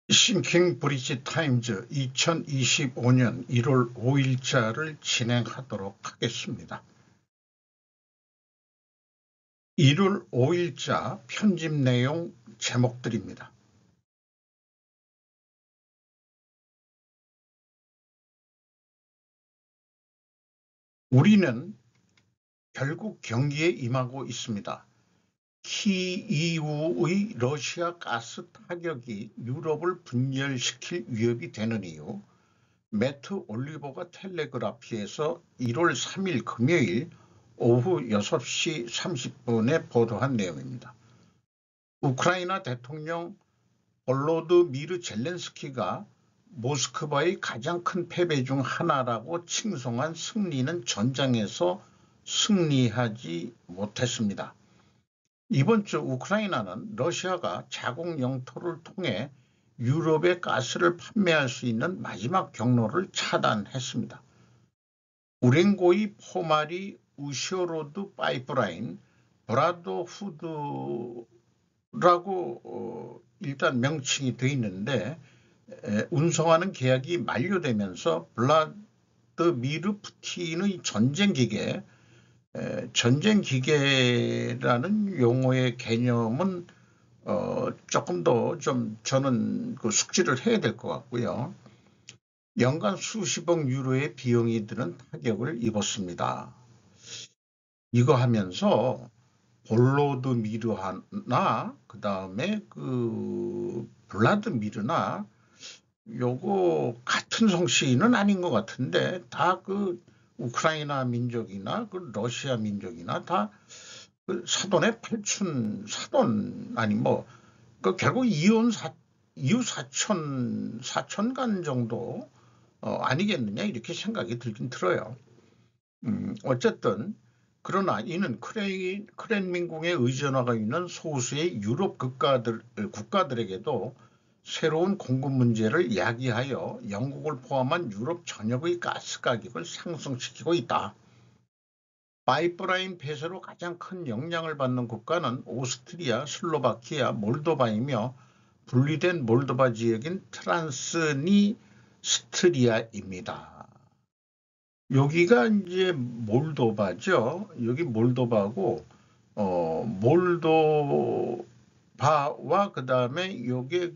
싱킹 브리지 타임즈 2025년 1월 5일자를 진행하도록 하겠습니다. 1월 5일자 편집 내용 제목들입니다. 우리는 결국 경기에 임하고 있습니다. 키이우의 러시아 가스 타격이 유럽을 분열시킬 위협이 되는 이유, 매트 올리버가 텔레그라피에서 1월 3일 금요일 오후 6시 30분에 보도한 내용입니다. 우크라이나 대통령 볼로드미르 젤렌스키가 모스크바의 가장 큰 패배 중 하나라고 칭송한 승리는 전장에서 승리하지 못했습니다. 이번 주 우크라이나는 러시아가 자국 영토를 통해 유럽에 가스를 판매할 수 있는 마지막 경로를 차단했습니다. 우렝고이 포마리 우시오로드 파이프라인 브라더후드라고 일단 명칭이 되어 있는데 운송하는 계약이 만료되면서 블라드미르 푸틴의 전쟁기계라는 용어의 개념은 조금 더 좀 저는 숙지를 해야 될 것 같고요. 연간 수십억 유로의 비용이 드는 타격을 입었습니다. 이거 하면서 볼로드미르나 그다음에 블라드미르나 요거 같은 성씨는 아닌 것 같은데 다 우크라이나 민족이나 러시아 민족이나 다 사돈의 사돈 아니 결국 이웃 사촌간 정도 아니겠느냐 이렇게 생각이 들긴 들어요. 어쨌든 그러나 이는 크렘린궁의 의존화가 있는 소수의 유럽 국가들에게도 새로운 공급 문제를 야기하여 영국을 포함한 유럽 전역의 가스 가격을 상승시키고 있다. 파이프라인 폐쇄로 가장 큰 영향을 받는 국가는 오스트리아, 슬로바키아, 몰도바이며 분리된 몰도바 지역인 트란스니스트리아입니다. 여기가 이제 몰도바죠. 여기 몰도바고 몰도바와 그다음에 요게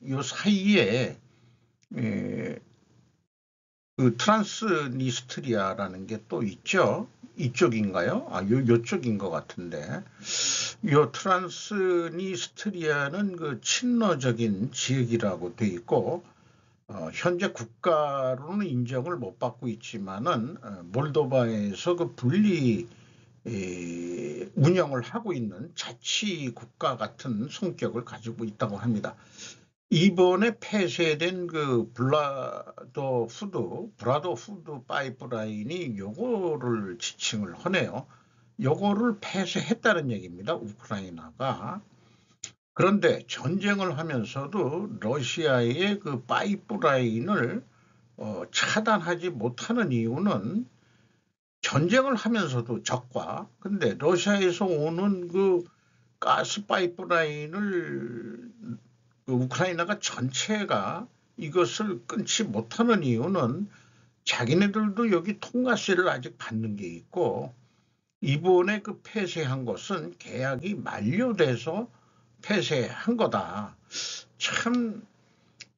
요 사이에 트란스니스트리아라는 게 또 있죠. 이쪽인가요? 요쪽인 것 같은데. 요 트란스니스트리아는 친러적인 지역이라고 돼 있고, 현재 국가로는 인정을 못 받고 있지만은, 몰도바에서 분리 운영을 하고 있는 자치 국가 같은 성격을 가지고 있다고 합니다. 이번에 폐쇄된 브라더후드 파이프라인이 요거를 지칭을 하네요. 요거를 폐쇄했다는 얘기입니다. 우크라이나가. 그런데 전쟁을 하면서도 러시아의 파이프라인을 차단하지 못하는 이유는 전쟁을 하면서도 적과 근데 러시아에서 오는 가스 파이프라인을 우크라이나가 전체가 이것을 끊지 못하는 이유는 자기네들도 여기 통과세를 아직 받는 게 있고 이번에 폐쇄한 것은 계약이 만료돼서 폐쇄한 거다. 참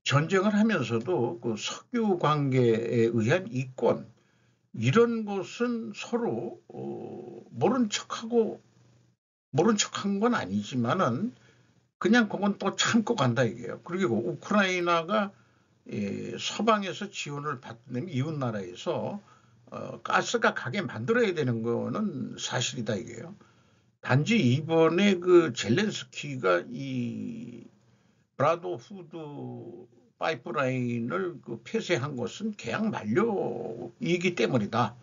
전쟁을 하면서도 석유 관계에 의한 이권 이런 것은 서로 모른 척한 건 아니지만은 그냥 그건 또 참고 간다 이게요. 그리고 우크라이나가 서방에서 지원을 받는 이웃 나라에서 가스가 가게 만들어야 되는 거는 사실이다 이게요. 단지 이번에 젤렌스키가 이 브라더후드 파이프라인을 폐쇄한 것은 계약 만료이기 때문이다.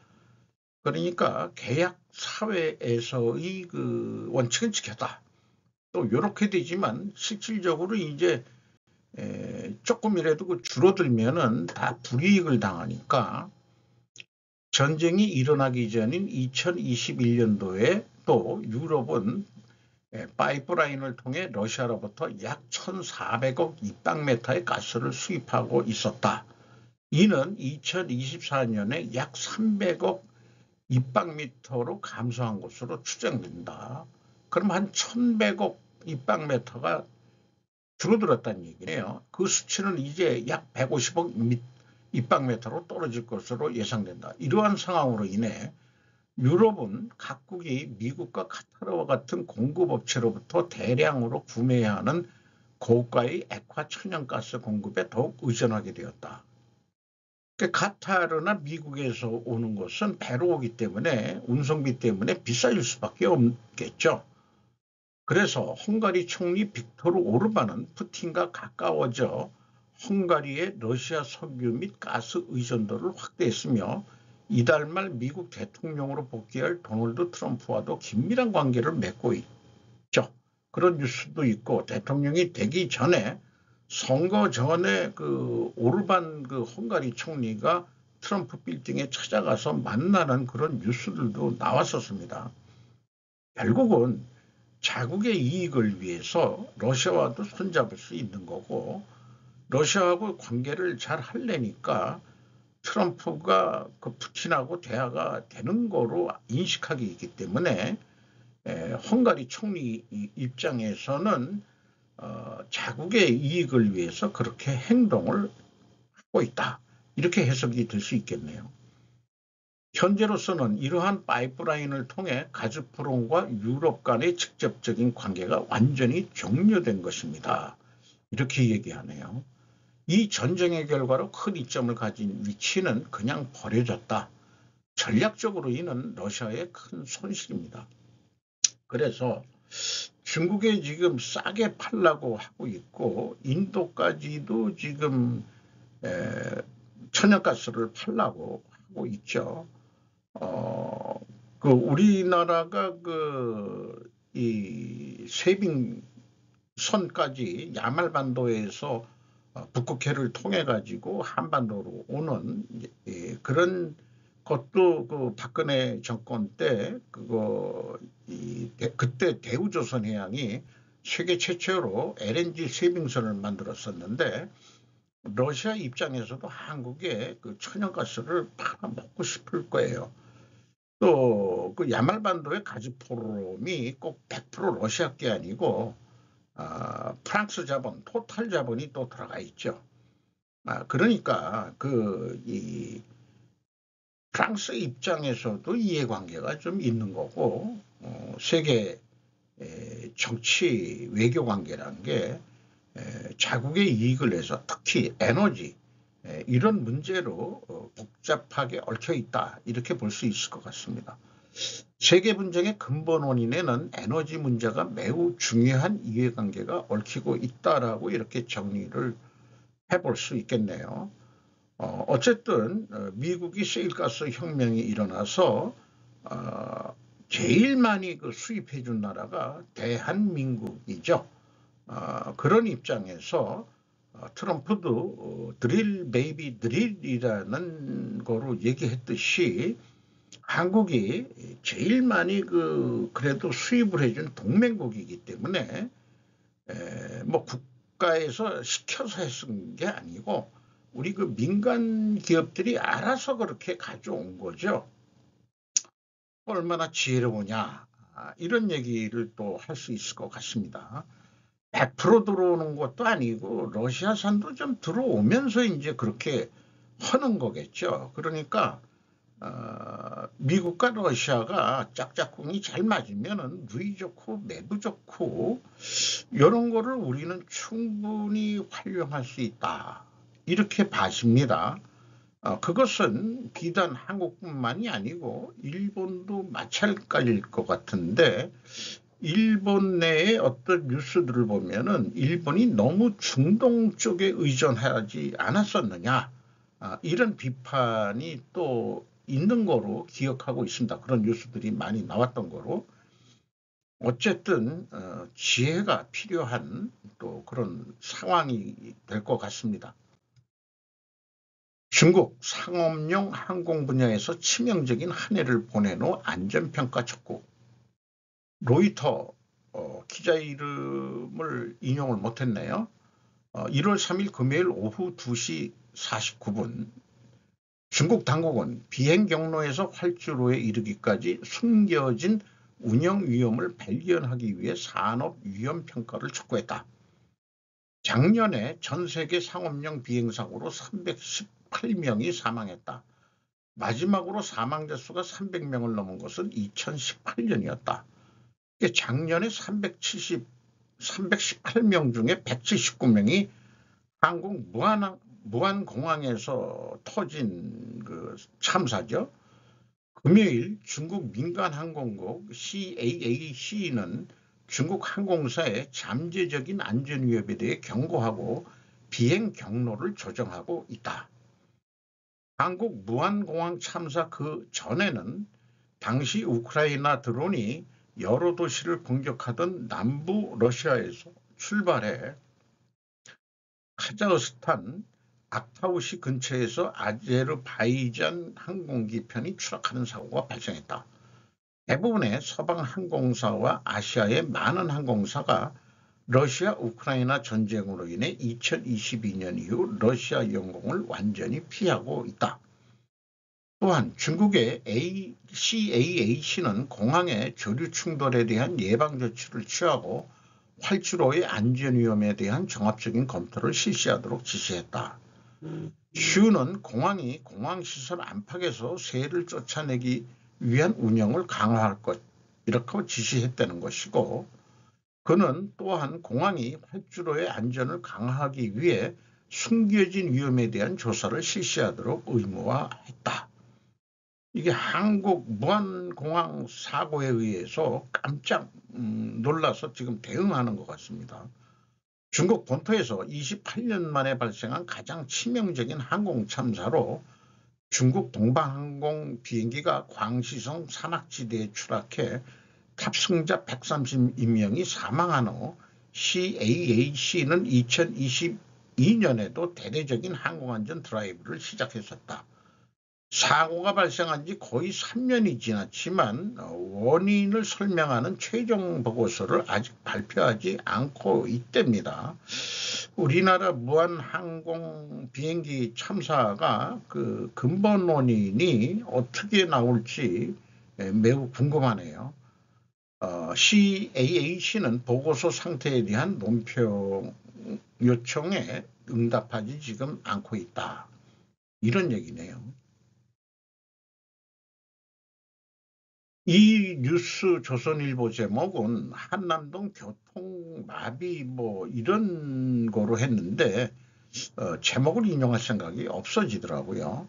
그러니까 계약 사회에서의 원칙은 지켰다. 또 이렇게 되지만 실질적으로 이제 조금이라도 줄어들면은 다 불이익을 당하니까 전쟁이 일어나기 전인 2021년도에 또 유럽은 파이프라인을 통해 러시아로부터 약 1,400억 입방미터의 가스를 수입하고 있었다. 이는 2024년에 약 300억 입방미터로 감소한 것으로 추정된다. 그럼 한 1,100억 입방미터가 줄어들었다는 얘기네요. 그 수치는 이제 약 150억 입방미터로 떨어질 것으로 예상된다. 이러한 상황으로 인해 유럽은 각국이 미국과 카타르와 같은 공급업체로부터 대량으로 구매해야 하는 고가의 액화 천연가스 공급에 더욱 의존하게 되었다. 카타르나 미국에서 오는 것은 배로 오기 때문에 운송비 때문에 비쌀 수밖에 없겠죠. 그래서 헝가리 총리 빅토르 오르반은 푸틴과 가까워져 헝가리의 러시아 석유 및 가스 의존도를 확대했으며 이달 말 미국 대통령으로 복귀할 도널드 트럼프와도 긴밀한 관계를 맺고 있죠. 그런 뉴스도 있고 대통령이 되기 전에 선거 전에 그 오르반 그 헝가리 총리가 트럼프 빌딩에 찾아가서 만나는 그런 뉴스들도 나왔었습니다. 결국은 자국의 이익을 위해서 러시아와도 손잡을 수 있는 거고 러시아하고 관계를 잘 하려니까 트럼프가 그 푸틴하고 대화가 되는 거로 인식하기 있기 때문에 헝가리 총리 입장에서는 자국의 이익을 위해서 그렇게 행동을 하고 있다. 이렇게 해석이 될 수 있겠네요. 현재로서는 이러한 파이프라인을 통해 가즈프롬과 유럽 간의 직접적인 관계가 완전히 종료된 것입니다. 이렇게 얘기하네요. 이 전쟁의 결과로 큰 이점을 가진 위치는 그냥 버려졌다. 전략적으로 이는 러시아의 큰 손실입니다. 그래서 중국에 지금 싸게 팔라고 하고 있고 인도까지도 지금 천연가스를 팔라고 하고 있죠. 그 우리나라가 이 세빙선까지 야말반도에서 북극해를 통해 가지고 한반도로 오는 그런 것도 그 박근혜 정권 때 그때 대우조선해양이 세계 최초로 LNG 세빙선을 만들었었는데 러시아 입장에서도 한국에 그 천연가스를 팔아먹고 싶을 거예요. 또 그 야말반도의 가즈프롬이 꼭 100% 러시아 게 아니고 프랑스 자본, 토탈 자본이 또 들어가 있죠. 그러니까 이 프랑스 입장에서도 이해관계가 좀 있는 거고 세계 정치 외교 관계라는 게 자국의 이익을 위해서 특히 에너지 이런 문제로 복잡하게 얽혀 있다 이렇게 볼 수 있을 것 같습니다. 세계 분쟁의 근본 원인에는 에너지 문제가 매우 중요한 이해관계가 얽히고 있다라고 이렇게 정리를 해볼 수 있겠네요. 어쨌든 미국이 세일가스 혁명이 일어나서 제일 많이 수입해 준 나라가 대한민국이죠. 그런 입장에서 트럼프도 드릴 베이비 드릴이라는 거로 얘기했듯이 한국이 제일 많이 그래도 수입을 해준 동맹국이기 때문에 뭐 국가에서 시켜서 했은 게 아니고 우리 그 민간 기업들이 알아서 그렇게 가져온 거죠. 얼마나 지혜로우냐 이런 얘기를 또 할 수 있을 것 같습니다. 100% 들어오는 것도 아니고 러시아산도 좀 들어오면서 이제 그렇게 하는 거겠죠. 그러니까 미국과 러시아가 짝짝꿍이 잘 맞으면은 누이 좋고 매도 좋고 이런 거를 우리는 충분히 활용할 수 있다. 이렇게 봐집니다. 그것은 비단 한국뿐만이 아니고 일본도 마찬가지일 것 같은데 일본 내의 어떤 뉴스들을 보면은 일본이 너무 중동 쪽에 의존하지 않았었느냐 이런 비판이 또 있는 거로 기억하고 있습니다. 그런 뉴스들이 많이 나왔던 거로. 어쨌든 지혜가 필요한 또 그런 상황이 될 것 같습니다. 중국 상업용 항공 분야에서 치명적인 한 해를 보낸 후 안전평가 적고 로이터 기자 이름을 인용을 못했네요. 1월 3일 금요일 오후 2시 49분 중국 당국은 비행 경로에서 활주로에 이르기까지 숨겨진 운영 위험을 발견하기 위해 산업 위험 평가를 촉구했다. 작년에 전 세계 상업용 비행사고로 318명이 사망했다. 마지막으로 사망자 수가 300명을 넘은 것은 2018년이었다. 작년에 318명 중에 179명이 한국 무안공항에서 터진 그 참사죠. 금요일 중국 민간항공국 CAAC는 중국 항공사의 잠재적인 안전 위협에 대해 경고하고 비행 경로를 조정하고 있다. 한국 무안공항 참사 그 전에는 당시 우크라이나 드론이 여러 도시를 공격하던 남부 러시아에서 출발해 카자흐스탄 악타우시 근처에서 아제르바이잔 항공기 편이 추락하는 사고가 발생했다. 대부분의 서방 항공사와 아시아의 많은 항공사가 러시아 우크라이나 전쟁으로 인해 2022년 이후 러시아 영공을 완전히 피하고 있다. 또한 중국의 CAAC는 공항의 조류 충돌에 대한 예방 조치를 취하고 활주로의 안전 위험에 대한 종합적인 검토를 실시하도록 지시했다. 슈는 공항이 공항시설 안팎에서 새를 쫓아내기 위한 운영을 강화할 것, 이렇게 지시했다는 것이고, 그는 또한 공항이 활주로의 안전을 강화하기 위해 숨겨진 위험에 대한 조사를 실시하도록 의무화했다. 이게 한국 무안공항 사고에 의해서 깜짝 놀라서 지금 대응하는 것 같습니다. 중국 본토에서 28년 만에 발생한 가장 치명적인 항공 참사로 중국 동방항공 비행기가 광시성 산악지대에 추락해 탑승자 132명이 사망한 후 CAAC는 2022년에도 대대적인 항공안전 드라이브를 시작했었다. 사고가 발생한 지 거의 3년이 지났지만 원인을 설명하는 최종 보고서를 아직 발표하지 않고 있답니다. 우리나라 무안항공 비행기 참사가 그 근본 원인이 어떻게 나올지 매우 궁금하네요. CAAC는 보고서 상태에 대한 논평 요청에 응답하지 지금 않고 있다. 이런 얘기네요. 이 뉴스 조선일보 제목은 한남동 교통마비 뭐 이런 거로 했는데 제목을 인용할 생각이 없어지더라고요.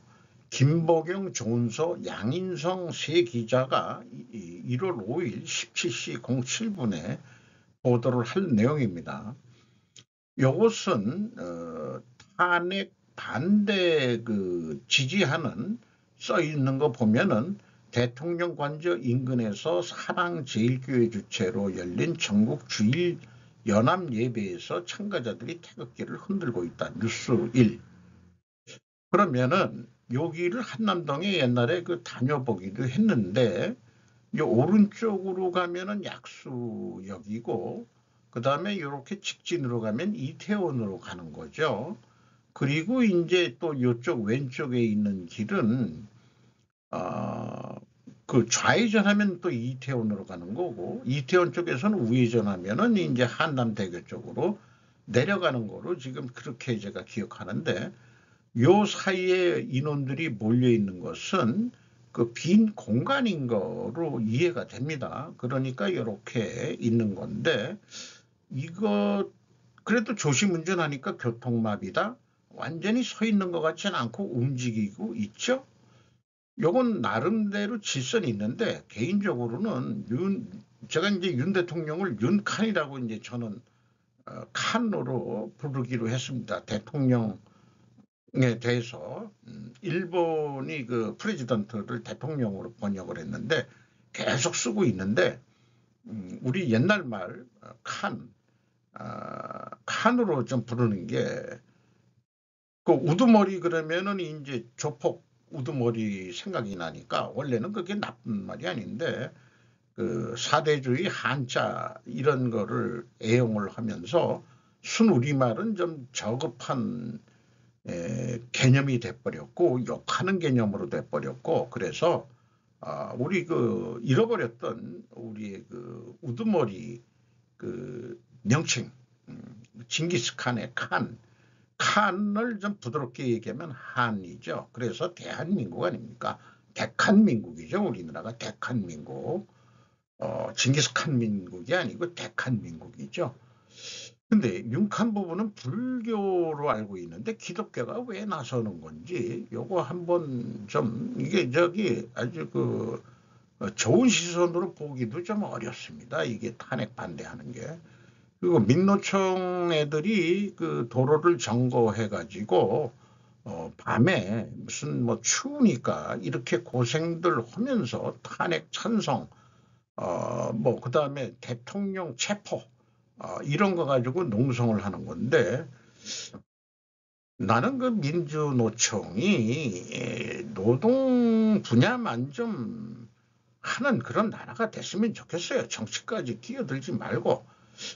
김보경, 조은서, 양인성 세 기자가 1월 5일 17시 07분에 보도를 할 내용입니다. 이것은 탄핵 반대 그 지지하는 써 있는 거 보면은 대통령 관저 인근에서 사랑제일교회 주최로 열린 전국 주일 연합 예배에서 참가자들이 태극기를 흔들고 있다. 뉴스 1. 그러면은 여기를 한남동에 옛날에 그 다녀보기도 했는데 이 오른쪽으로 가면은 약수역이고 그 다음에 이렇게 직진으로 가면 이태원으로 가는 거죠. 그리고 이제 또 이쪽 왼쪽에 있는 길은 그 좌회전하면 또 이태원으로 가는 거고 이태원 쪽에서는 우회전하면은 이제 한남대교 쪽으로 내려가는 거로 지금 그렇게 제가 기억하는데 요 사이에 인원들이 몰려 있는 것은 그 빈 공간인 거로 이해가 됩니다. 그러니까 이렇게 있는 건데 이거 그래도 조심 운전하니까 교통마비다. 완전히 서 있는 것 같지는 않고 움직이고 있죠. 요건 나름대로 질서는 있는데 개인적으로는 제가 이제 윤 대통령을 윤칸이라고 이제 저는 칸으로 부르기로 했습니다. 대통령에 대해서 일본이 그 프레지던트를 대통령으로 번역을 했는데 계속 쓰고 있는데 우리 옛날 말 칸으로 좀 부르는 게 그 우두머리 그러면은 이제 조폭 우두머리 생각이 나니까 원래는 그게 나쁜 말이 아닌데 그 사대주의 한자 이런 거를 애용을 하면서 순우리말은 좀 저급한 개념이 돼버렸고 욕하는 개념으로 돼버렸고 그래서 우리 그 잃어버렸던 우리의 그 우두머리 그 명칭 징기스칸의 칸을 좀 부드럽게 얘기하면 한이죠. 그래서 대한민국 아닙니까? 대한민국이죠. 우리나라가 대한민국. 징기스칸 민국이 아니고 대한민국이죠. 근데 융칸 부분은 불교로 알고 있는데 기독교가 왜 나서는 건지 요거 한번 좀 이게 아주 그 좋은 시선으로 보기도 좀 어렵습니다. 이게 탄핵 반대하는 게. 그리고 민노총 애들이 그 도로를 점거해 가지고 밤에 무슨 뭐 추우니까 이렇게 고생들 하면서 탄핵 찬성 뭐 그다음에 대통령 체포 이런 거 가지고 농성을 하는 건데 나는 그 민주노총이 노동 분야만 좀 하는 그런 나라가 됐으면 좋겠어요. 정치까지 끼어들지 말고.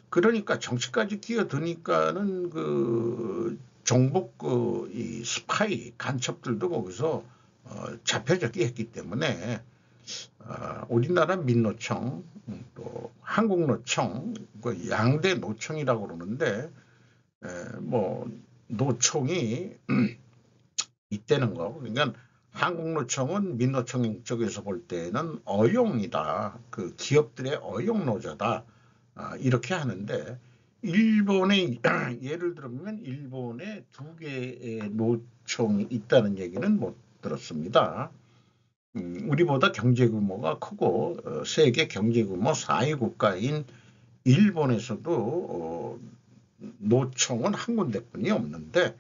그러니까 정치까지 끼어드니까는 그 정복 이 스파이 간첩들도 거기서 잡혀졌기 했기 때문에 우리나라 민노총 또 한국노총 그 양대 노총이라고 그러는데 뭐 노총이 있다는 거. 그러니까 한국노총은 민노총 쪽에서 볼 때는 어용이다. 그 기업들의 어용노조다. 이렇게 하는데 일본의 예를 들면 일본에 2개의 노총이 있다는 얘기는 못 들었습니다. 우리보다 경제 규모가 크고 세계 경제 규모 4위 국가인 일본에서도 노총은 한 군데뿐이 없는데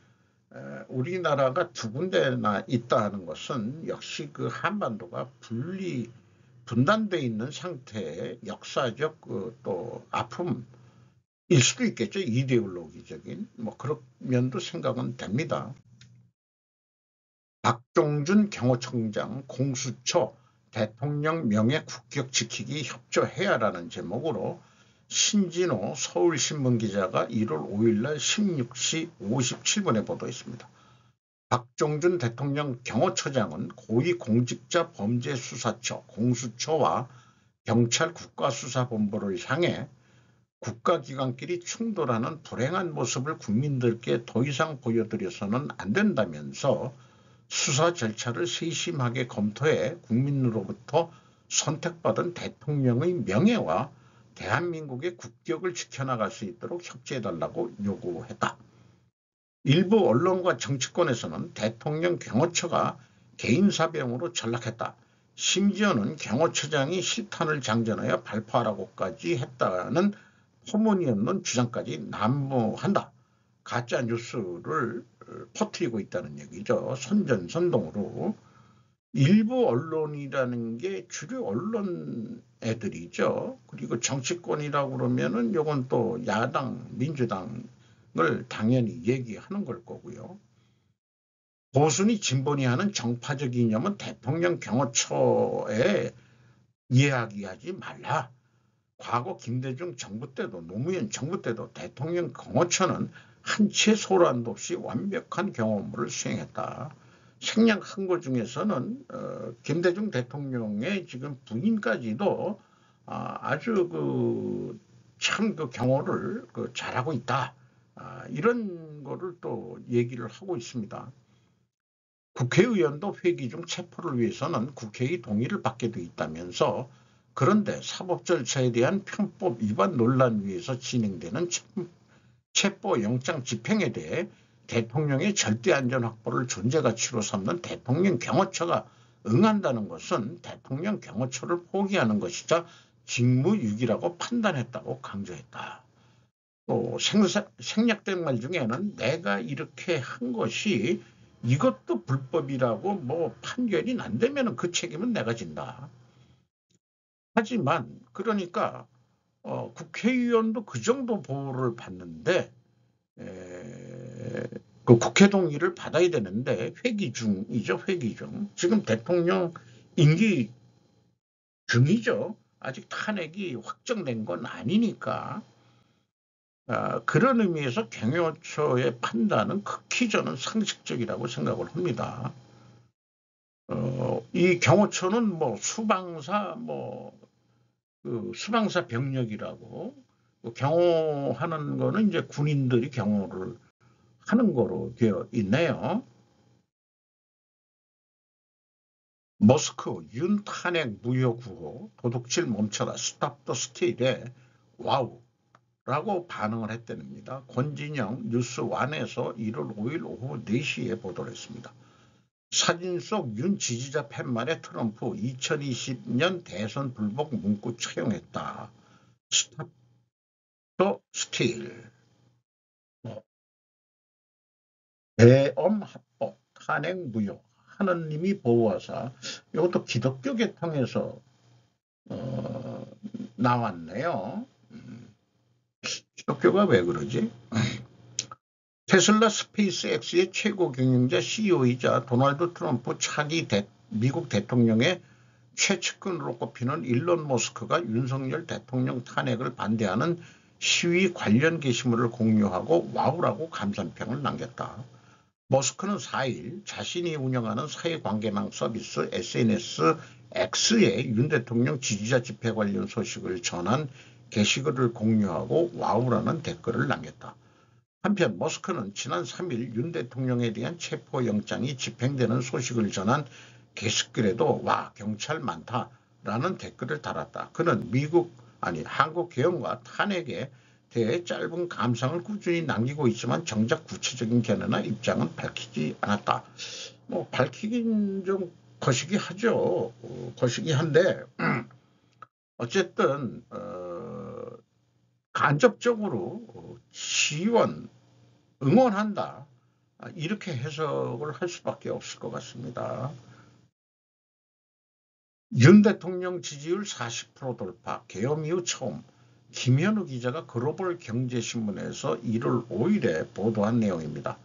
우리나라가 2군데나 있다는 것은 역시 그 한반도가 분단되어 있는 상태의 역사적 또 아픔일 수도 있겠죠. 이데올로기적인 뭐 그런 면도 생각은 됩니다. 박종준 경호청장 공수처 대통령 명예 국격 지키기 협조해야라는 제목으로 신진호 서울신문 기자가 1월 5일날 16시 57분에 보도했습니다. 박종준 대통령 경호처장은 고위공직자범죄수사처 공수처와 경찰 국가수사본부를 향해 국가기관끼리 충돌하는 불행한 모습을 국민들께 더 이상 보여드려서는 안 된다면서 수사 절차를 세심하게 검토해 국민으로부터 선택받은 대통령의 명예와 대한민국의 국격을 지켜나갈 수 있도록 협조해달라고 요구했다. 일부 언론과 정치권에서는 대통령 경호처가 개인사병으로 전락했다. 심지어는 경호처장이 실탄을 장전하여 발포하라고까지 했다는 터무니없는 주장까지 난무한다. 가짜 뉴스를 퍼뜨리고 있다는 얘기죠. 선전선동으로. 일부 언론이라는 게 주류 언론 애들이죠. 그리고 정치권이라고 그러면은 요건 또 야당, 민주당을 당연히 얘기하는 걸 거고요. 보수니 진보니 하는 정파적 이념은 대통령 경호처에 이야기하지 말라. 과거 김대중 정부 때도 노무현 정부 때도 대통령 경호처는 한 채 소란도 없이 완벽한 경호 업무를 수행했다. 생략한 것 중에서는 김대중 대통령의 지금 부인까지도 아주 참 그 경호를 잘하고 있다. 이런 거를 또 얘기를 하고 있습니다. 국회의원도 회기 중 체포를 위해서는 국회의 동의를 받게 돼 있다면서 그런데 사법 절차에 대한 편법 위반 논란 위에서 진행되는 체포영장 집행에 대해 대통령의 절대 안전 확보를 존재 가치로 삼는 대통령 경호처가 응한다는 것은 대통령 경호처를 포기하는 것이자 직무유기라고 판단했다고 강조했다. 또 생략된 말 중에는 내가 이렇게 한 것이 이것도 불법이라고 뭐 판결이 난다면 그 책임은 내가 진다. 하지만 그러니까 국회의원도 그 정도 보호를 받는데 그 국회 동의를 받아야 되는데 회기 중이죠. 회기 중. 지금 대통령 임기 중이죠. 아직 탄핵이 확정된 건 아니니까 그런 의미에서 경호처의 판단은 극히 저는 상식적이라고 생각을 합니다. 이 경호처는 뭐 수방사 병력이라고 경호하는 거는 이제 군인들이 경호를 하는 거로 되어 있네요. 머스크 윤 탄핵 무효 구호 도둑질 멈춰라 스탑 더 스틸에 와우 라고 반응을 했답니다. 권진영 뉴스원에서 1월 5일 오후 4시에 보도를 했습니다. 사진 속 윤 지지자 팻말에 트럼프 2020년 대선 불복 문구 차용했다. 스탑 더 스틸. 대엄 합법 탄핵 무효 하느님이 보호하사. 이것도 기독교 계통에서 나왔네요. 기독교가 왜 그러지? 테슬라 스페이스X의 최고 경영자 CEO이자 도널드 트럼프 차기 미국 대통령의 최측근으로 꼽히는 일론 머스크가 윤석열 대통령 탄핵을 반대하는 시위 관련 게시물을 공유하고 와우라고 감탄평을 남겼다. 머스크는 4일 자신이 운영하는 사회관계망 서비스 SNS X에 윤 대통령 지지자 집회 관련 소식을 전한 게시글을 공유하고 와우라는 댓글을 남겼다. 한편 머스크는 지난 3일 윤 대통령에 대한 체포영장이 집행되는 소식을 전한 게시글에도 와 경찰 많다라는 댓글을 달았다. 그는 한국 개헌과 탄핵에 대해 짧은 감상을 꾸준히 남기고 있지만 정작 구체적인 견해나 입장은 밝히지 않았다. 뭐 밝히긴 좀 거시기 하죠. 거시기 한데 어쨌든 간접적으로 지원, 응원한다. 이렇게 해석을 할 수밖에 없을 것 같습니다. 윤 대통령 지지율 40% 돌파, 계엄 이후 처음. 김현우 기자가 글로벌 경제신문에서 1월 5일에 보도한 내용입니다.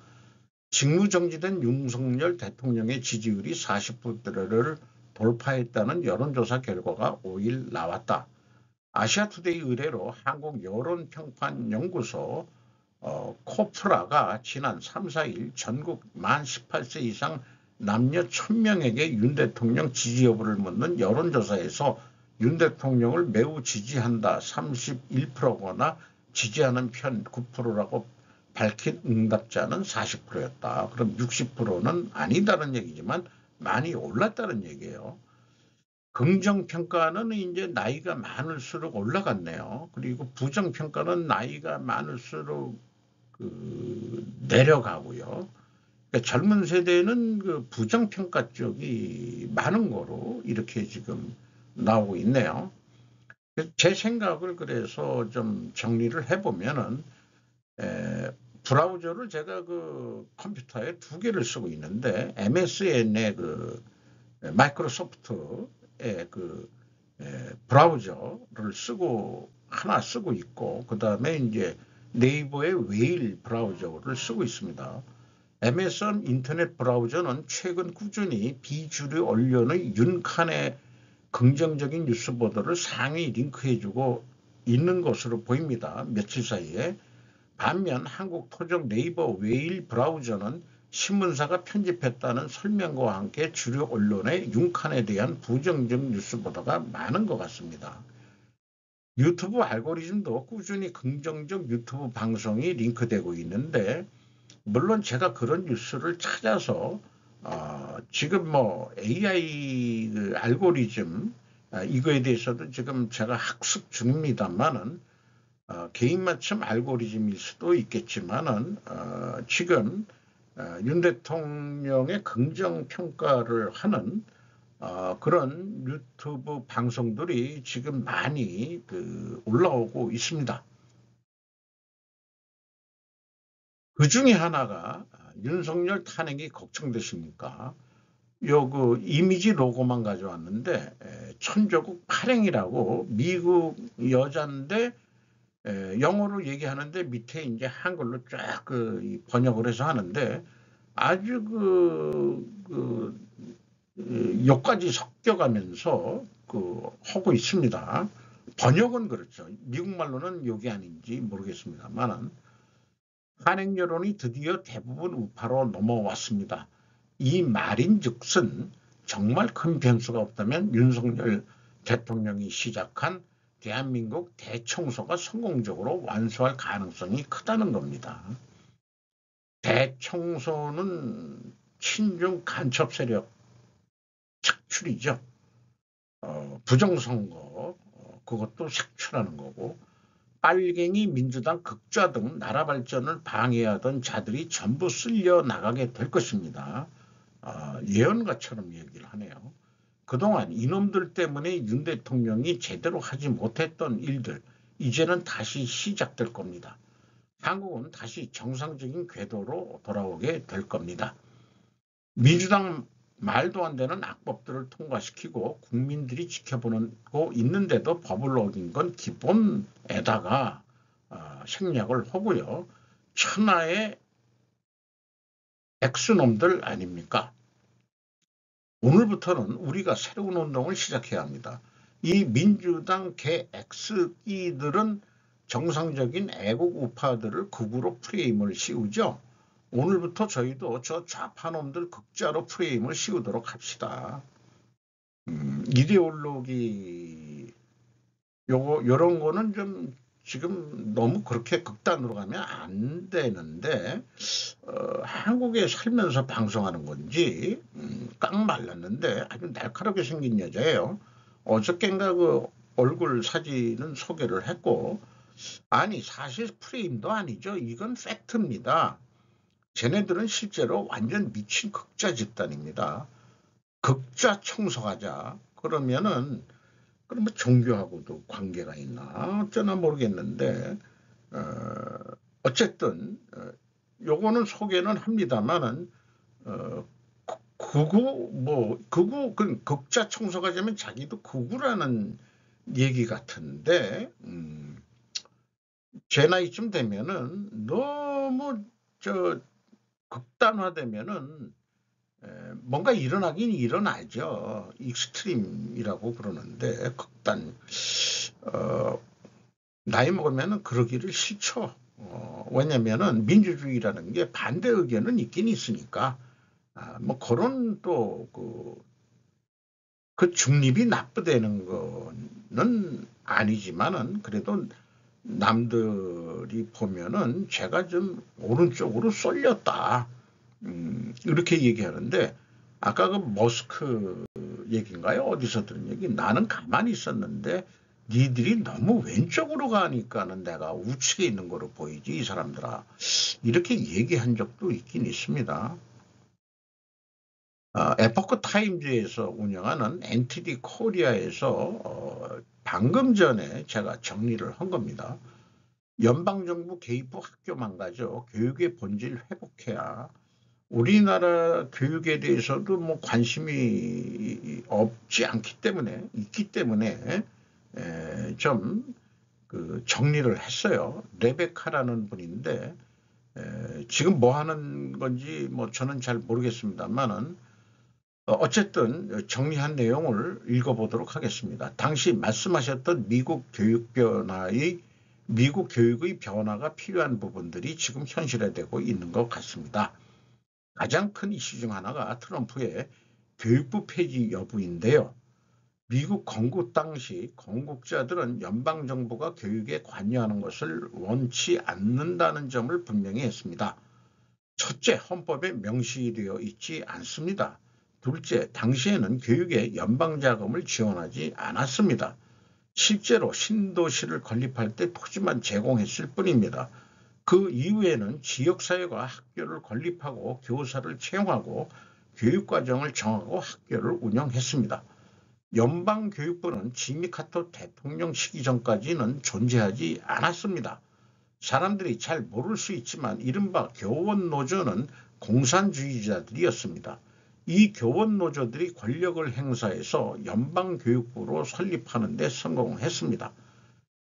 직무정지된 윤석열 대통령의 지지율이 40%를 돌파했다는 여론조사 결과가 5일 나왔다. 아시아투데이 의뢰로 한국여론평판연구소 코프라가 지난 3, 4일 전국 만 18세 이상 남녀 1000명에게 윤 대통령 지지 여부를 묻는 여론조사에서 윤 대통령을 매우 지지한다 31%거나 지지하는 편 9%라고 밝힌 응답자는 40%였다. 그럼 60%는 아니다는 얘기지만 많이 올랐다는 얘기예요. 긍정평가는 이제 나이가 많을수록 올라갔네요. 그리고 부정평가는 나이가 많을수록 내려가고요. 그러니까 젊은 세대는 그 부정평가 쪽이 많은 거로 이렇게 지금 나오고 있네요. 제 생각을 그래서 좀 정리를 해보면은 브라우저를 제가 그 컴퓨터에 2개를 쓰고 있는데 MSN의 그 마이크로소프트의 그 브라우저를 하나 쓰고 있고 그 다음에 이제 네이버의 웨일 브라우저를 쓰고 있습니다. MSN 인터넷 브라우저는 최근 꾸준히 비주류 언론의 윤칸의 긍정적인 뉴스 보도를 상위 링크해주고 있는 것으로 보입니다. 며칠 사이에. 반면 한국 토종 네이버 웨일 브라우저는 신문사가 편집했다는 설명과 함께 주류 언론의 윤칸에 대한 부정적 뉴스 보도가 많은 것 같습니다. 유튜브 알고리즘도 꾸준히 긍정적 유튜브 방송이 링크되고 있는데 물론 제가 그런 뉴스를 찾아서 지금 뭐 AI 그 알고리즘 이거에 대해서도 지금 제가 학습 중입니다만은 개인 맞춤 알고리즘일 수도 있겠지만은 지금 윤 대통령의 긍정 평가를 하는 그런 유튜브 방송들이 지금 많이 올라오고 있습니다. 그 중에 하나가 윤석열 탄핵이 걱정되십니까? 요 이미지 로고만 가져왔는데 천조국 발행이라고 미국 여자인데 영어로 얘기하는데 밑에 이제 한글로 쫙 번역을 해서 하는데 아주 욕까지 섞여가면서 하고 있습니다. 번역은 그렇죠. 미국 말로는 욕이 아닌지 모르겠습니다만 한행 여론이 드디어 대부분 우파로 넘어왔습니다. 이 말인즉슨 정말 큰 변수가 없다면 윤석열 대통령이 시작한 대한민국 대청소가 성공적으로 완수할 가능성이 크다는 겁니다. 대청소는 친중 간첩 세력 색출이죠. 부정선거 그것도 색출하는 거고 빨갱이 민주당 극좌 등 나라 발전을 방해하던 자들이 전부 쓸려 나가게 될 것입니다. 예언가처럼 얘기를 하네요. 그동안 이놈들 때문에 윤 대통령이 제대로 하지 못했던 일들 이제는 다시 시작될 겁니다. 한국은 다시 정상적인 궤도로 돌아오게 될 겁니다. 민주당 말도 안 되는 악법들을 통과시키고 국민들이 지켜보고 있는데도 법을 어긴 건 기본에다가 생략을 하고요. 천하의 X놈들 아닙니까? 오늘부터는 우리가 새로운 운동을 시작해야 합니다. 이 민주당 개 X끼들은 정상적인 애국 우파들을 극우로 프레임을 씌우죠. 오늘부터 저희도 저 좌파놈들 극좌로 프레임을 씌우도록 합시다. 이데올로기 요런 거는 좀 지금 너무 그렇게 극단으로 가면 안 되는데 한국에 살면서 방송하는 건지 깡 말랐는데 아주 날카롭게 생긴 여자예요. 어저껜가 그 얼굴 사진은 소개를 했고 아니 사실 프레임도 아니죠. 이건 팩트입니다. 쟤네들은 실제로 완전 미친 극좌 집단입니다. 극좌 청소하자. 그러면 종교하고도 관계가 있나 어쩌나 모르겠는데 어쨌든 요거는 소개는 합니다만은 극우 극좌 청소하자면 자기도 극우라는 얘기 같은데 제 나이쯤 되면은 너무 극단화되면은 뭔가 일어나긴 일어나죠. 익스트림이라고 그러는데 극단 나이 먹으면 그러기를 싫죠. 왜냐면은 민주주의라는 게 반대 의견은 있긴 있으니까 뭐 그런 또 그 중립이 나쁘다는 거는 아니지만은 그래도 남들이 보면은 제가 좀 오른쪽으로 쏠렸다. 이렇게 얘기하는데 아까 그 머스크 얘기인가요? 어디서 들은 얘기? 나는 가만히 있었는데 니들이 너무 왼쪽으로 가니까는 내가 우측에 있는 거로 보이지 이 사람들아. 이렇게 얘기한 적도 있긴 있습니다. 에포크 타임즈에서 운영하는 NTD 코리아에서 방금 전에 제가 정리를 한 겁니다. 연방정부 개입 후 학교 망가져 교육의 본질 회복해야 우리나라 교육에 대해서도 뭐 관심이 없지 않기 때문에 있기 때문에 좀 정리를 했어요. 레베카라는 분인데 지금 뭐 하는 건지 뭐 저는 잘 모르겠습니다만은 어쨌든 정리한 내용을 읽어보도록 하겠습니다. 당시 말씀하셨던 미국 교육의 변화가 필요한 부분들이 지금 현실화되고 있는 것 같습니다. 가장 큰 이슈 중 하나가 트럼프의 교육부 폐지 여부인데요. 미국 건국 당시 건국자들은 연방정부가 교육에 관여하는 것을 원치 않는다는 점을 분명히 했습니다. 첫째, 헌법에 명시되어 있지 않습니다. 둘째, 당시에는 교육에 연방자금을 지원하지 않았습니다. 실제로 신도시를 건립할 때 토지만 제공했을 뿐입니다. 그 이후에는 지역사회가 학교를 건립하고 교사를 채용하고 교육과정을 정하고 학교를 운영했습니다. 연방교육부는 지미 카터 대통령 시기 전까지는 존재하지 않았습니다. 사람들이 잘 모를 수 있지만 이른바 교원노조는 공산주의자들이었습니다. 이 교원노조들이 권력을 행사해서 연방교육부로 설립하는 데 성공했습니다.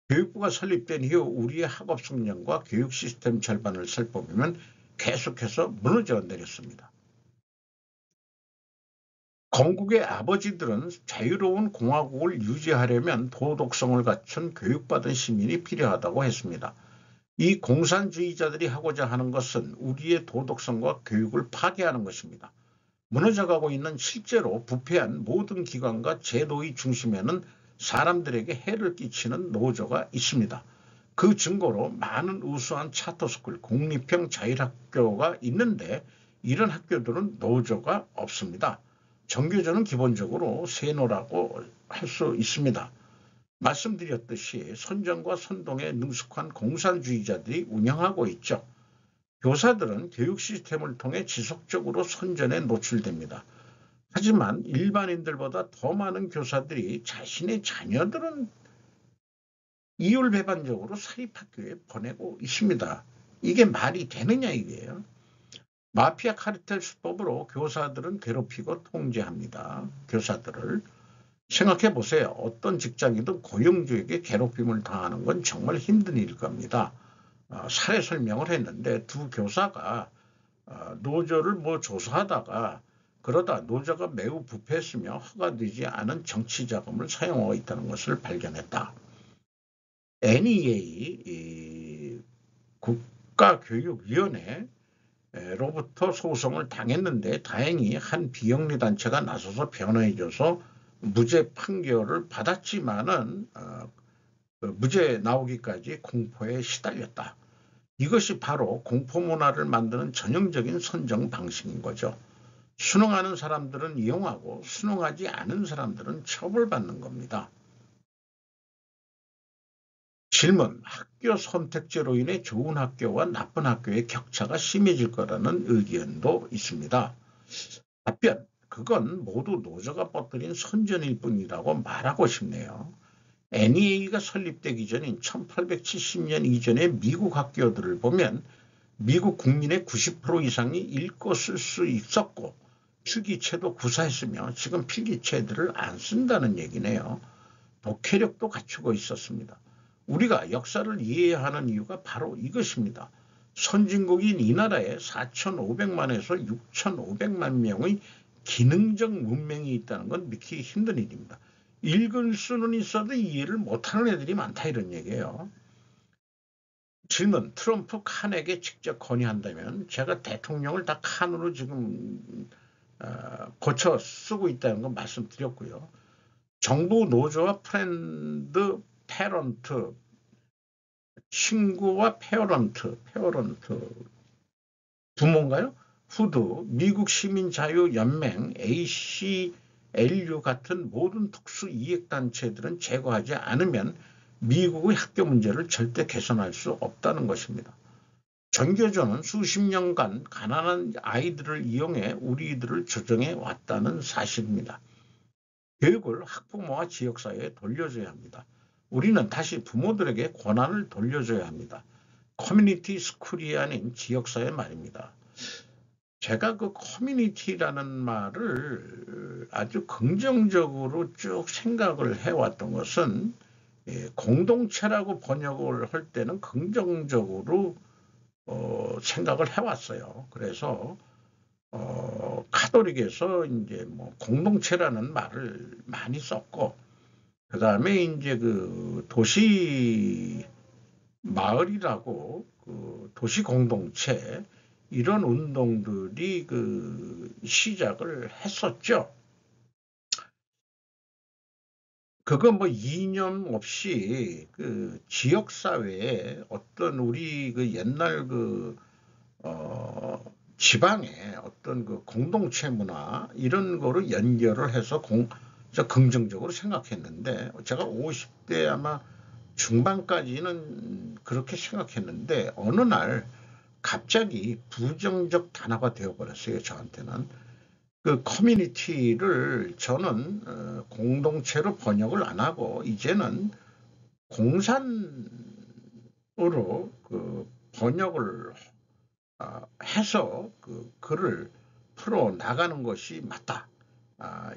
교육부가 설립된 이후 우리의 학업 숙련과 교육 시스템 절반을 살펴보면 계속해서 무너져 내렸습니다. 건국의 아버지들은 자유로운 공화국을 유지하려면 도덕성을 갖춘 교육받은 시민이 필요하다고 했습니다. 이 공산주의자들이 하고자 하는 것은 우리의 도덕성과 교육을 파괴하는 것입니다. 무너져가고 있는 실제로 부패한 모든 기관과 제도의 중심에는 사람들에게 해를 끼치는 노조가 있습니다. 그 증거로 많은 우수한 차터스쿨, 공립형 자율학교가 있는데 이런 학교들은 노조가 없습니다. 정교조는 기본적으로 세노라고 할 수 있습니다. 말씀드렸듯이 선정과 선동에 능숙한 공산주의자들이 운영하고 있죠. 교사들은 교육 시스템을 통해 지속적으로 선전에 노출됩니다. 하지만 일반인들보다 더 많은 교사들이 자신의 자녀들은 이율배반적으로 사립학교에 보내고 있습니다. 이게 말이 되느냐 이게요. 마피아 카르텔 수법으로 교사들은 괴롭히고 통제합니다. 교사들을. 생각해 보세요. 어떤 직장이든 고용주에게 괴롭힘을 당하는 건 정말 힘든 일일 겁니다. 사례 설명을 했는데 두 교사가 노조를 조사하다가 그러다 노조가 매우 부패했으며 허가되지 않은 정치 자금을 사용하고 있다는 것을 발견했다. NEA 국가교육위원회로부터 소송을 당했는데 다행히 한 비영리 단체가 나서서 변호해줘서 무죄 판결을 받았지만은 무죄 나오기까지 공포에 시달렸다. 이것이 바로 공포 문화를 만드는 전형적인 선정 방식인 거죠. 순응하는 사람들은 이용하고 순응하지 않은 사람들은 처벌받는 겁니다. 질문, 학교 선택제로 인해 좋은 학교와 나쁜 학교의 격차가 심해질 거라는 의견도 있습니다. 답변, 그건 모두 노조가 뻗들인 선전일 뿐이라고 말하고 싶네요. NEA가 설립되기 전인 1870년 이전의 미국 학교들을 보면 미국 국민의 90% 이상이 읽고 쓸 수 있었고 필기체도 구사했으며 지금 필기체들을 안 쓴다는 얘기네요. 독해력도 갖추고 있었습니다. 우리가 역사를 이해해야 하는 이유가 바로 이것입니다. 선진국인 이 나라에 4,500만에서 6,500만 명의 기능적 문명이 있다는 건 믿기 힘든 일입니다. 읽을 수는 있어도 이해를 못하는 애들이 많다 이런 얘기예요. 질문, 트럼프 칸에게 직접 건의한다면 제가 대통령을 다 칸으로 지금 고쳐 쓰고 있다는 건 말씀드렸고요. 정부 노조와 프렌드, 페런트, 친구와 페어런트, 부모인가요? 후드, 미국 시민자유연맹, ACLU 같은 모든 특수 이익단체들은 제거하지 않으면 미국의 학교 문제를 절대 개선할 수 없다는 것입니다. 전교조는 수십 년간 가난한 아이들을 이용해 우리들을 조정해 왔다는 사실입니다. 교육을 학부모와 지역사회에 돌려줘야 합니다. 우리는 다시 부모들에게 권한을 돌려줘야 합니다. 커뮤니티 스쿨이 아닌 지역사회 말입니다. 제가 그 커뮤니티라는 말을 아주 긍정적으로 쭉 생각을 해왔던 것은 공동체라고 번역을 할 때는 긍정적으로 생각을 해왔어요. 그래서 카톨릭에서 이제 공동체라는 말을 많이 썼고, 그 다음에 이제 그 도시 마을이라고 그 도시 공동체 이런 운동들이 그 시작을 했었죠. 그거 이념 없이 그 지역 사회에 어떤 우리 그 옛날 그 지방의 어떤 그 공동체 문화 이런 거로 연결을 해서 긍정적으로 생각했는데, 제가 50대 아마 중반까지는 그렇게 생각했는데 어느 날 갑자기 부정적 단어가 되어버렸어요. 저한테는. 그 커뮤니티를 저는 공동체로 번역을 안 하고 이제는 공산으로 그 번역을 해서 그 글을 풀어 나가는 것이 맞다.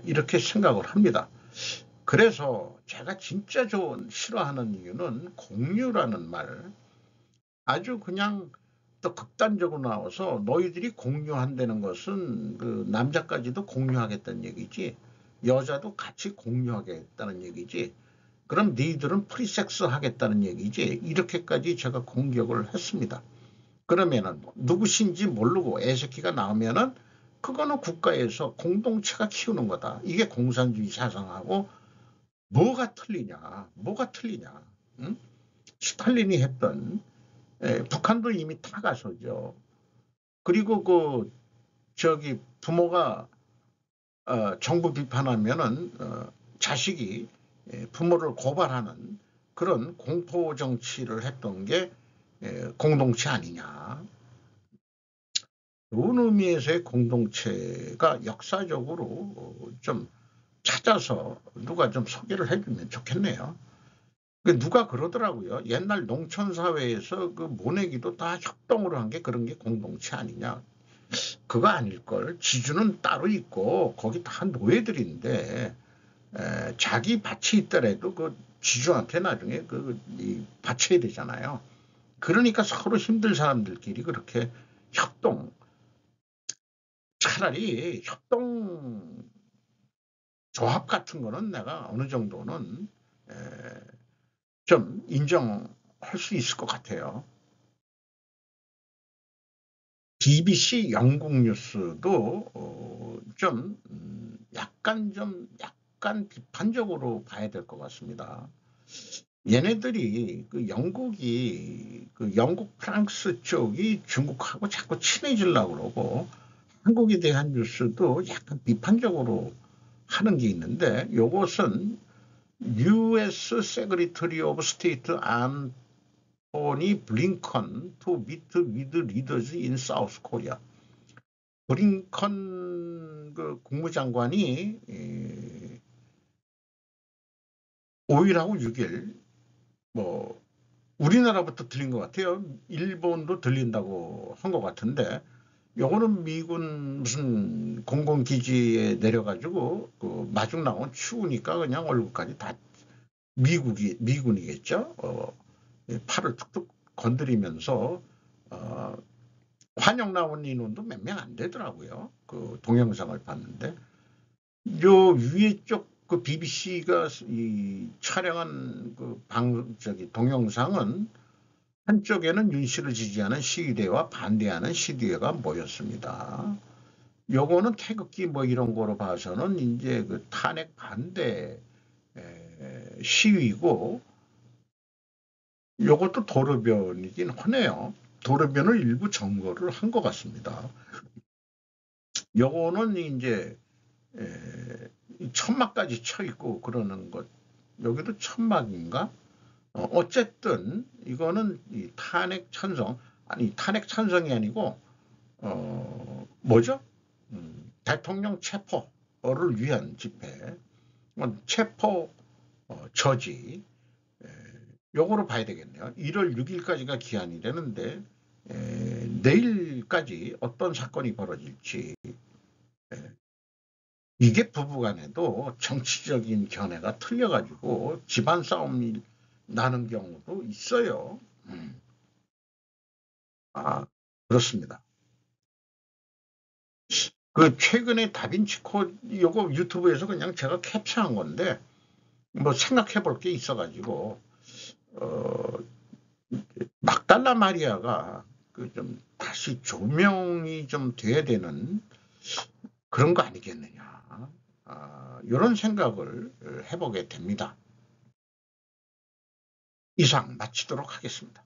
이렇게 생각을 합니다. 그래서 제가 진짜 싫어하는 이유는 공유라는 말, 아주 그냥 또 극단적으로 나와서 너희들이 공유한다는 것은 그 남자까지도 공유하겠다는 얘기지, 여자도 같이 공유하겠다는 얘기지, 그럼 너희들은 프리섹스 하겠다는 얘기지, 이렇게까지 제가 공격을 했습니다. 그러면은 누구신지 모르고 애새끼가 나오면은 그거는 국가에서 공동체가 키우는 거다. 이게 공산주의 사상하고 뭐가 틀리냐, 뭐가 틀리냐. 응? 스탈린이 했던, 북한도 이미 다 가서죠. 그리고 그 저기 부모가 정부 비판하면은 자식이 부모를 고발하는 그런 공포 정치를 했던 게 공동체 아니냐. 그런 의미에서의 공동체가 역사적으로 좀 찾아서 누가 좀 소개를 해주면 좋겠네요. 누가 그러더라고요. 옛날 농촌 사회에서 그 모내기도 다 협동으로 한 게 그런 게 공동체 아니냐. 그거 아닐걸. 지주는 따로 있고 거기 다 노예들인데 자기 밭이 있더라도 그 지주한테 나중에 바쳐야 되잖아요. 그러니까 서로 힘들 사람들끼리 그렇게 협동, 차라리 협동 조합 같은 거는 내가 어느 정도는 좀 인정할 수 있을 것 같아요. BBC 영국 뉴스도 좀 약간 비판적으로 봐야 될 것 같습니다. 얘네들이 그 영국이 그 영국 프랑스 쪽이 중국하고 자꾸 친해지려고 그러고 한국에 대한 뉴스도 약간 비판적으로 하는 게 있는데 이것은 US Secretary of State 안토니 블링컨 to meet with leaders in South Korea. 블링컨 그 국무장관이 5일하고 6일 뭐 우리나라부터 들린 것 같아요. 일본도 들린다고 한 것 같은데 요거는 미군 무슨 공공기지에 내려가지고 그 마중 나온 추우니까 그냥 얼굴까지 다 미군이겠죠. 팔을 툭툭 건드리면서 환영 나온 인원도 몇 명 안 되더라고요. 그 동영상을 봤는데 요 위에 쪽 그 BBC가 이 촬영한 그 동영상은 한쪽에는 윤 씨를 지지하는 시위대와 반대하는 시위대가 모였습니다. 요거는 태극기 뭐 이런 거로 봐서는 이제 그 탄핵 반대 시위고 요것도 도로변이긴 하네요. 도로변을 일부 점거를 한 것 같습니다. 요거는 이제 천막까지 쳐 있고 그러는 것. 여기도 천막인가? 어쨌든 이거는 이 탄핵 찬성, 아니 탄핵 찬성이 아니고 뭐죠? 대통령 체포를 위한 집회, 체포 저지, 요거로 봐야 되겠네요. 1월 6일까지가 기한이라는데 내일까지 어떤 사건이 벌어질지, 이게 부부간에도 정치적인 견해가 틀려가지고 집안 싸움이 나는 경우도 있어요. 그렇습니다. 그 최근에 다빈치 코 요거 유튜브에서 그냥 제가 캡처한 건데 뭐 생각해 볼 게 있어가지고 막달라 마리아가 그 좀 다시 조명이 좀 돼야 되는 그런 거 아니겠느냐. 이런 생각을 해보게 됩니다. 이상 마치도록 하겠습니다.